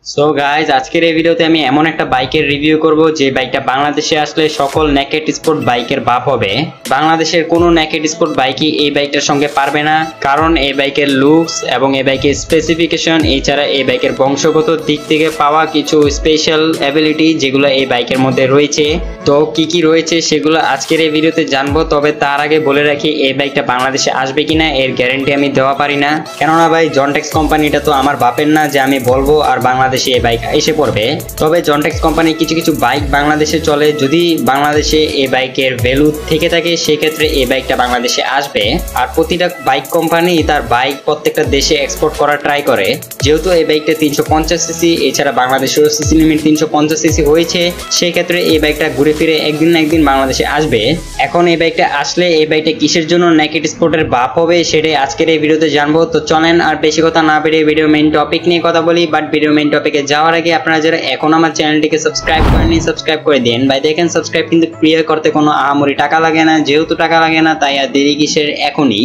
So guys আজকের এই ভিডিওতে আমি এমন একটা বাইকের রিভিউ করব যে বাইকটা বাংলাদেশে আসলে সকল নেকেড স্পোর্ট বাইকের বাপ হবে। বাংলাদেশের কোনো নেকেড স্পোর্ট বাইকই এই বাইকটার সঙ্গে পারবে না, কারণ এই বাইকের লুকস এবং এই বাইকের স্পেসিফিকেশন, এছাড়া এই বাইকের বংশগত দিক থেকে পাওয়া কিছু স্পেশাল অ্যাবিলিটি যেগুলো এই বাইকের মধ্যে রয়েছে। তো কি কি রয়েছে সেগুলো আজকের এই ভিডিওতে জানবো। তবে তার আগে বলে রাখি, এই বাইকটা বাংলাদেশে আসবে কিনা এর গ্যারান্টি আমি দেওয়া পারি না, কেননা ভাই জনটেক্স কোম্পানিটা তো আমার বাপের না যে আমি বলবো আর বাংলাদেশে এই বাইক এসে পড়বে। তবে জনটেক্স কোম্পানি কিছু কিছু বাইক বাংলাদেশে চলে, যদি বাংলাদেশে এই বাইকের ভ্যালু থেকে থাকে সেক্ষেত্রে এই বাইকটা বাংলাদেশে আসবে। আর প্রতিটা বাইক কোম্পানি তার বাইক প্রত্যেকটা দেশে এক্সপোর্ট করার ট্রাই করে। যেহেতু এই বাইকটা 350 সিসি, এছাড়া বাংলাদেশের সিসি লিমিট 350 সিসি হয়েছে, সেই ক্ষেত্রে এই বাইকটা ঘুরে ফিরে একদিন না একদিন বাংলাদেশে আসবে। এখন এই বাইকটা আসলে এই বাইকটা কিসের জন্য নেকেড স্পোর্টের বাপ হবে সেটাই আজকের এই ভিডিওতে জানবো। তো চলেন আর বেশি কথা না বেরিয়ে ভিডিও মেইন টপিক নিয়ে কথা বলি। বাট ভিডিও মেইন টপিকে যাওয়ার আগে আপনারা যারা এখন আমার চ্যানেলটিকে সাবস্ক্রাইব করেননি, সাবস্ক্রাইব করে দিন ভাই। দেখেন সাবস্ক্রাইব কিন্তু ফ্রি করতে কোনো আহামরি টাকা লাগে না, যেহেতু টাকা লাগে না তাই আর দেরি কিসের, এখনই।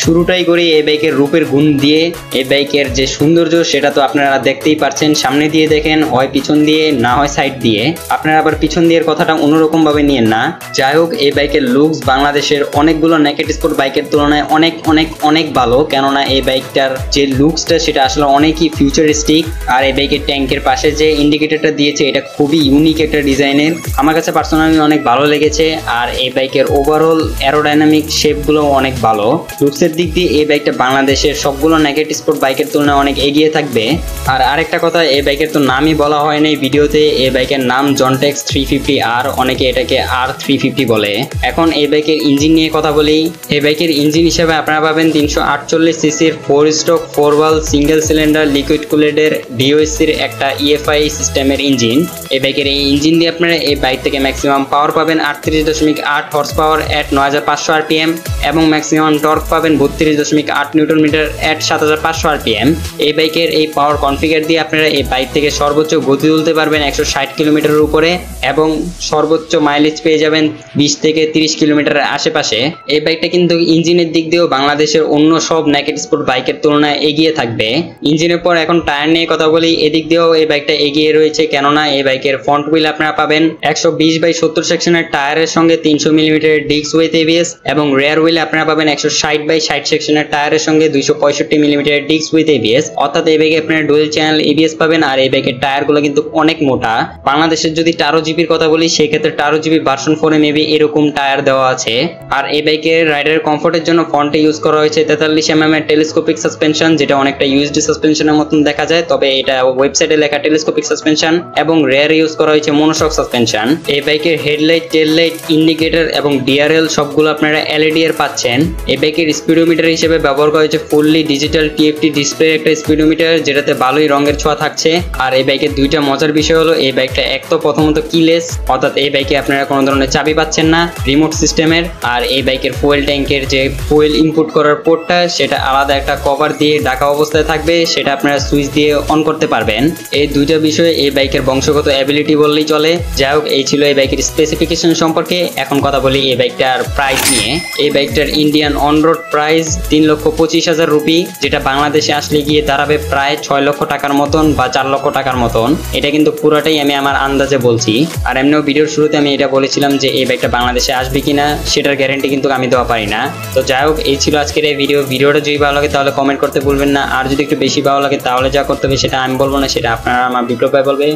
শুরুটাই করি এই বাইকের রূপের গুণ দিয়ে। এই বাইকের যে সৌন্দর্য সেটা তো আপনারা দেখতেই পাচ্ছেন, সামনে দিয়ে দেখেন, হয় পিছন দিয়ে, না হয় সাইড দিয়ে। আপনারা আবার পিছন দিয়ে কথাটা অন্যরকম ভাবে নিয়েন না। যাই হোক, এই বাইকের লুকস বাংলাদেশের অনেকগুলো নেকেড স্পোর্ট বাইকের তুলনায় অনেক অনেক অনেক ভালো, কেননা এই বাইকটার যে লুকসটা সেটা আসলে অনেকই ফিউচারিস্টিক। আর এই বাইকের ট্যাঙ্কের পাশে যে ইন্ডিকেটরটা দিয়েছে এটা খুবই ইউনিক একটা ডিজাইনের, আমার কাছে পার্সোনালি অনেক ভালো লেগেছে। আর এই বাইকের ওভারঅল অ্যারোডাইনামিক শেপগুলো অনেক ভালো। লুকসের দিক দিয়ে এই বাইকটা বাংলাদেশের সবগুলো নেকেড স্পোর্ট বাইকের তুলনায় অনেক এগিয়ে থাকবে। আর আরেকটা কথা, এই বাইকের তো নামই বলা হয় নাই ভিডিওতে। এই বাইকের নাম জনটেক্স 350R, অনেকে এটাকে R350 বলে। এখন এই বাইকের ইঞ্জিন নিয়ে কথা বলি। এই বাইকের ইঞ্জিন হিসেবে আপনারা পাবেন 348 সিসির 4 stroke 4 valve single cylinder liquid কুলেডের ডিওএসসির একটা EFI সিস্টেমের ইঞ্জিন। এই বাইকের এই ইঞ্জিন দিয়ে আপনারা এই বাইক থেকে ম্যাক্সিমাম পাওয়ার পাবেন 38.8 হর্স পাওয়ার এট 9500 RPM এবং ম্যাক্সিমাম টর্ক পাবেন 32.8 নিউটন মিটার এট 7500 RPM। এই বাইকের এই পাওয়ার কনফিগার দিয়ে আপনারা এই বাইক থেকে সর্বোচ্চ গতি তুলতে পারবেন 160 কিলোমিটারের উপরে এবং সর্বোচ্চ মাইলেজ পেয়ে যাবেন 20 থেকে 30 কিলোমিটারের আশেপাশে। এই বাইকটা কিন্তু ইঞ্জিনের দিক দিয়েও বাংলাদেশের অন্য সব নেকেড স্পোর্ট বাইকের তুলনায় এগিয়ে থাকবে। ইঞ্জিনের পর এখন টায়ার নিয়ে কথা বলি। এদিক দিয়েও এই বাইকটা এগিয়ে রয়েছে, কেননা এই বাইকের ফ্রন্ট হুইল আপনারা পাবেন 120/70 সেকশনের টায়ারের সঙ্গে 300 মিলিমিটারের ডিস্ক উইথ ABS এবং রিয়ার হুইল আপনারা পাবেন 160/60 সেকশনের টায়ারের সঙ্গে 265 মিলিমিটারের ডিস্ক উইথ ABS। অর্থাৎ এই বাইকে আপনারা ডুয়েল চ্যানেল ABS পাবেন। আর এই বাইকের টায়ারগুলো কিন্তু অনেক মোটা। বাংলাদেশের যদি 13 জিবির কথা বলি সেক্ষেত্রে 13 জিবি ভার্সন 4 এ মেবি এরকম টায়ার দেওয়া আছে। আর এই বাইকের রাইডারের কমফোর্টের জন্য ফ্রন্টে ইউজ করা হয়েছে 43 mm এর টেলিস্কোপিক সাসপেনশন, যেটা অনেকটা ইউএসডি সাসপেনশনের মতন দেখা যায়, তবে এটা ওয়েবসাইটে লেখা টেলিস্কোপিক সাসপেনশন। এবং রেয়ার ইউজ করা হয়েছে মনোশক সাসপেনশন। এই বাইকের হেডলাইট, টেল লাইট, ইন্ডিকেটর এবং DRL সবগুলো আপনারা LED এর পাচ্ছেন। এই বাইকের স্পিডোমিটার হিসেবে ব্যবহার করা হয়েছে ফুললি ডিজিটাল TFT ডিসপ্লে একটা স্পিডোমিটার, যেটাতে ভালোই রঙের ছোঁয়া থাকছে। আর এই বাইকের দুইটা মজার বিষয় হলো, এই বাইকটা এক তো প্রথমত কিলেস, অর্থাৎ এই বাইকে আপনারা কোনো ধরনের চাবি পাচ্ছেন না, রিমোট সিস্টেমের। আর এই বাইকের ফুয়েল ট্যাঙ্কের যে ফুয়েল ইনপুট করার পোর্টটা সেটা আলাদা একটা কভার দিয়ে ঢাকা অবস্থায় থাকবে, সেটা আপনারা সুইচ দিয়ে অন করতে পারবেন। এই দুইটা বিষয়ে এই বাইকের বংশগত অ্যাবিলিটি বললেই চলে। যাই হোক, এই ছিল এই বাইকের স্পেসিফিকেশন সম্পর্কে। এখন কথা বলি এই বাইকটার প্রাইস নিয়ে। এই বাইকটার Indian on road price 3,25,000 rupee, যেটা বাংলাদেশে আসলে গিয়ে দাঁড়াবে প্রায় 6 লক্ষ টাকার মতন বা 4 লক্ষ টাকার মতন। এটা কিন্তু পুরোটাই আমি আমার আন্দাজে বলছি। আর এমনিও ভিডিওর শুরুতে আমি এটা বলেছিলাম যে এই বাইকটা বাংলাদেশে আসবে কিনা সেটার গ্যারান্টি কিন্তু আমি দেওয়া পারি না। তো যাই হোক, এই ছিল আজকের এই ভিডিওটা যদি ভালো লাগে তাহলে কমেন্ট করতে ভুলবেন না। আর যদি একটু বেশি ভালো লাগে তাহলে যা করতে হবে সেটা আমি বলবো না, সেটা আপনারা আমার বিপ্লব ভাই বলবে।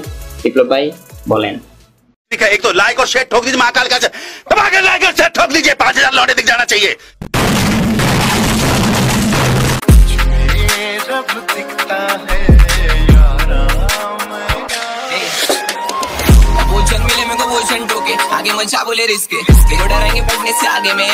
বিপ্লব ভাই বলেন। एक तो लाइक और शेयर ठोक दीजिए, महाकाल का दबाकर लाइक और शेयर ठोक दीजिए, 5000 लौटे दिख जाना चाहिए। आगे मन बोले रिस्क डरेंगे पढ़ने से आगे में